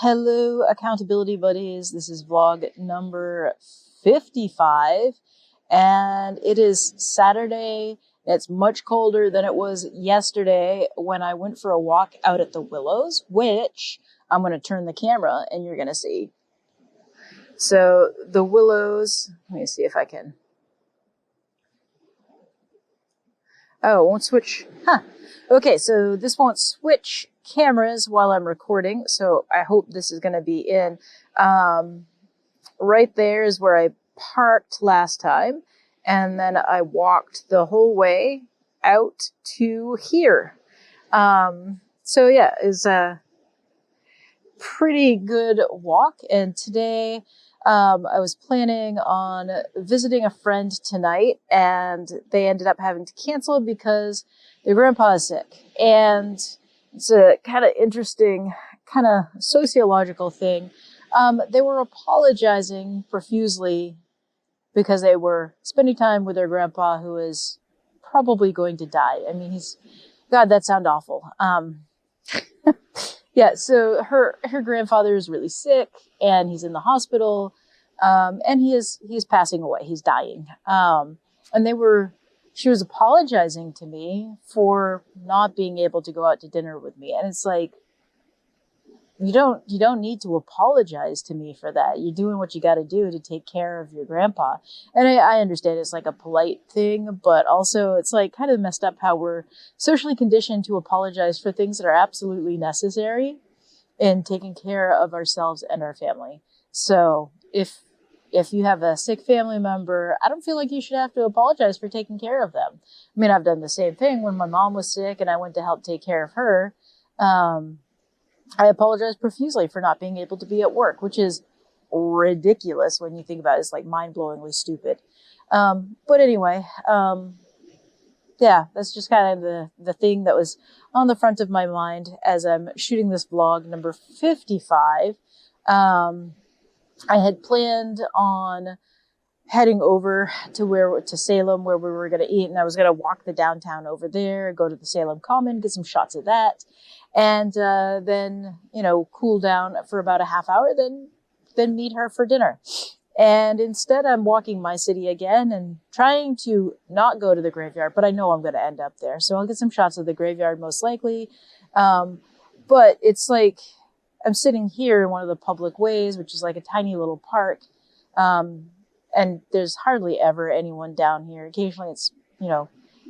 Hello, accountability buddies. This is vlog number 55, and it is Saturday. It's much colder than it was yesterday when I went for a walk out at the Willows, which I'm going to turn the camera and you're going to see. So the Willows, let me see if I can. Oh, it won't switch. Huh. Okay, so this won't switch cameras while I'm recording, so I hope this is going to be in. Right there is where I parked last time, and then I walked the whole way out to here. So yeah, it's a pretty good walk, and today I was planning on visiting a friend tonight, and they ended up having to cancel because their grandpa is sick. And it's a kind of interesting, kind of sociological thing. They were apologizing profusely because they were spending time with their grandpa who is probably going to die. I mean, God, that sounds awful. Yeah, so her grandfather is really sick and he's in the hospital, and he's passing away. He's dying. And she was apologizing to me for not being able to go out to dinner with me. And it's like, you don't need to apologize to me for that. You're doing what you got to do to take care of your grandpa. And I understand it's like a polite thing, but also it's like kind of messed up how we're socially conditioned to apologize for things that are absolutely necessary in taking care of ourselves and our family. So if you have a sick family member, I don't feel like you should have to apologize for taking care of them. I mean, I've done the same thing when my mom was sick and I went to help take care of her. I apologize profusely for not being able to be at work, which is ridiculous when you think about it. It's like mind-blowingly stupid. But anyway, yeah, that's just kind of the thing that was on the front of my mind as I'm shooting this vlog number 55. I had planned on heading over to Salem where we were going to eat, and I was going to walk the downtown over there, go to the Salem Common, get some shots of that, and then cool down for about a half hour, then meet her for dinner. And instead I'm walking my city again and trying to not go to the graveyard, but I know I'm going to end up there, so I'll get some shots of the graveyard most likely. But it's like I'm sitting here in one of the public ways, which is like a tiny little park. And there's hardly ever anyone down here. Occasionally it's,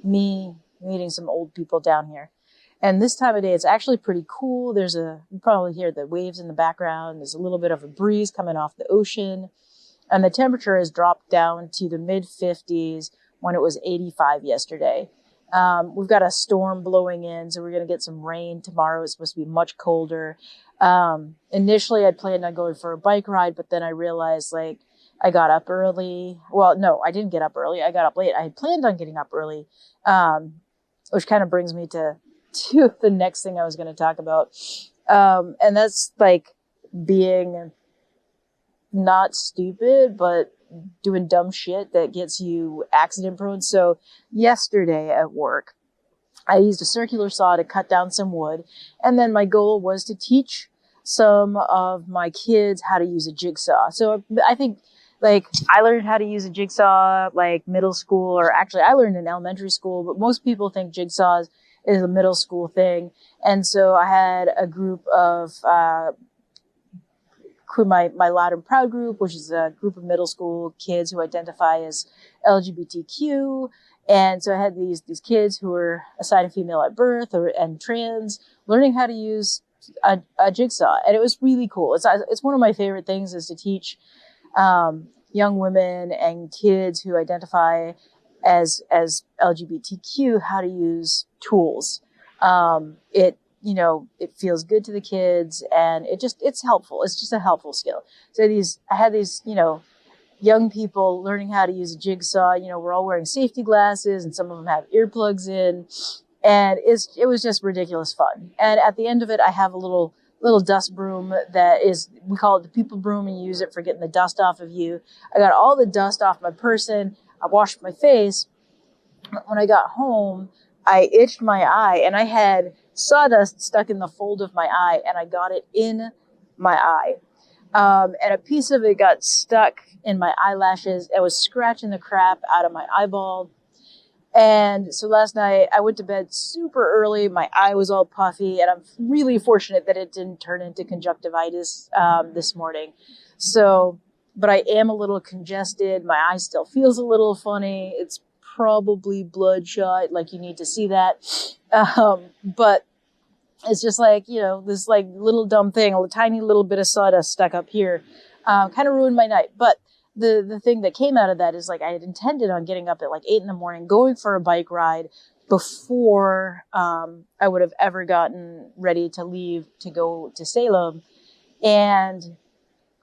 me meeting some old people down here. And this time of day, it's actually pretty cool. You probably hear the waves in the background. There's a little bit of a breeze coming off the ocean. And the temperature has dropped down to the mid 50s when it was 85 yesterday. We've got a storm blowing in, so we're going to get some rain tomorrow. It's supposed to be much colder. Initially I'd planned on going for a bike ride, but then I realized I got up early. Well, no, I didn't get up early. I got up late. I had planned on getting up early, which kind of brings me to the next thing I was going to talk about. And that's like being not stupid, but doing dumb shit that gets you accident prone. So yesterday at work, I used a circular saw to cut down some wood. And then my goal was to teach some of my kids how to use a jigsaw. So I think I learned how to use a jigsaw middle school, or actually I learned in elementary school, but most people think jigsaws is a middle school thing. And so I had a group of, my Loud and Proud group, which is a group of middle school kids who identify as LGBTQ. And so I had these kids who were assigned female at birth and trans, learning how to use a jigsaw. And it was really cool. It's one of my favorite things is to teach young women and kids who identify as LGBTQ how to use tools. It feels good to the kids, and it's helpful. It's just a helpful skill. So I had these young people learning how to use a jigsaw. We're all wearing safety glasses, and some of them have earplugs in, and it was just ridiculous fun. And at the end of it, I have a little dust broom we call it the people broom, and you use it for getting the dust off of you. I got all the dust off my person. I washed my face. When I got home, I itched my eye, and I had sawdust stuck in the fold of my eye, and I got it in my eye. And a piece of it got stuck in my eyelashes. It was scratching the crap out of my eyeball. And so last night I went to bed super early. My eye was all puffy, and I'm really fortunate that it didn't turn into conjunctivitis this morning. So, but I am a little congested. My eye still feels a little funny. It's probably bloodshot. Like, you need to see that. But it's just like, this like little dumb thing, a tiny little bit of sawdust stuck up here, kind of ruined my night. But the thing that came out of that is, like, I had intended on getting up at like 8 a.m, going for a bike ride before I would have ever gotten ready to leave to go to Salem. And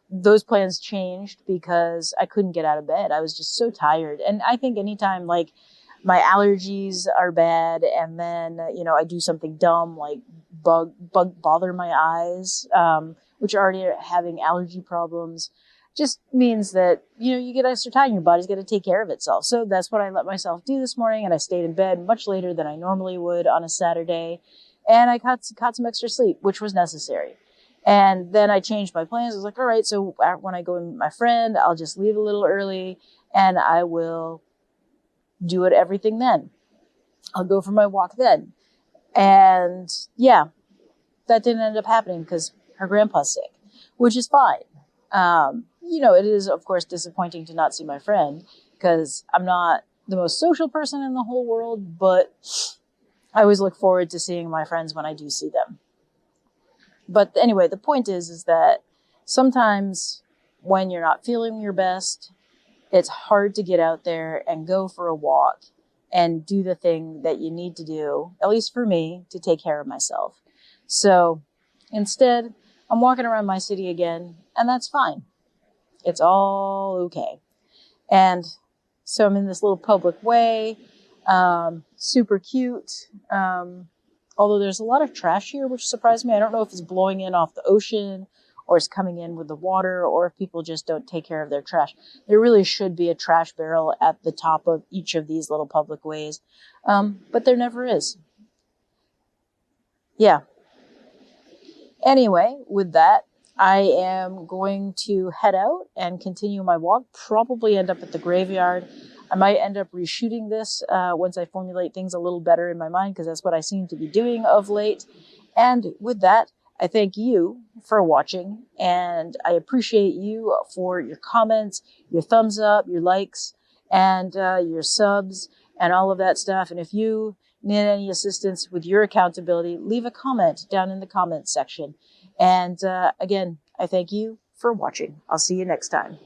those plans changed because I couldn't get out of bed. I was just so tired. And I think anytime, like, my allergies are bad, and then, I do something dumb, like bother my eyes, which already are having allergy problems, just means that, you get extra time. Your body's got to take care of itself. So that's what I let myself do this morning. And I stayed in bed much later than I normally would on a Saturday. And I caught some extra sleep, which was necessary. And then I changed my plans. I was like, all right, so when I go with my friend, I'll just leave a little early and I will do everything then. I'll go for my walk then. And yeah, that didn't end up happening because her grandpa's sick, which is fine. It is, of course, disappointing to not see my friend because I'm not the most social person in the whole world, but I always look forward to seeing my friends when I do see them. But anyway, the point is that sometimes when you're not feeling your best, it's hard to get out there and go for a walk and do the thing that you need to do, at least for me, to take care of myself. So instead, I'm walking around my city again, and that's fine. It's all okay. And so I'm in this little public way, super cute. Although there's a lot of trash here, which surprised me. I don't know if it's blowing in off the ocean or it's coming in with the water, or if people just don't take care of their trash. There really should be a trash barrel at the top of each of these little public ways. But there never is. Yeah. Anyway, with that, I am going to head out and continue my walk, probably end up at the graveyard. I might end up reshooting this once I formulate things a little better in my mind, because that's what I seem to be doing of late. And with that, I thank you for watching, and I appreciate you for your comments, your thumbs up, your likes, and your subs, and all of that stuff. And if you need any assistance with your accountability, leave a comment down in the comments section. And again, I thank you for watching. I'll see you next time.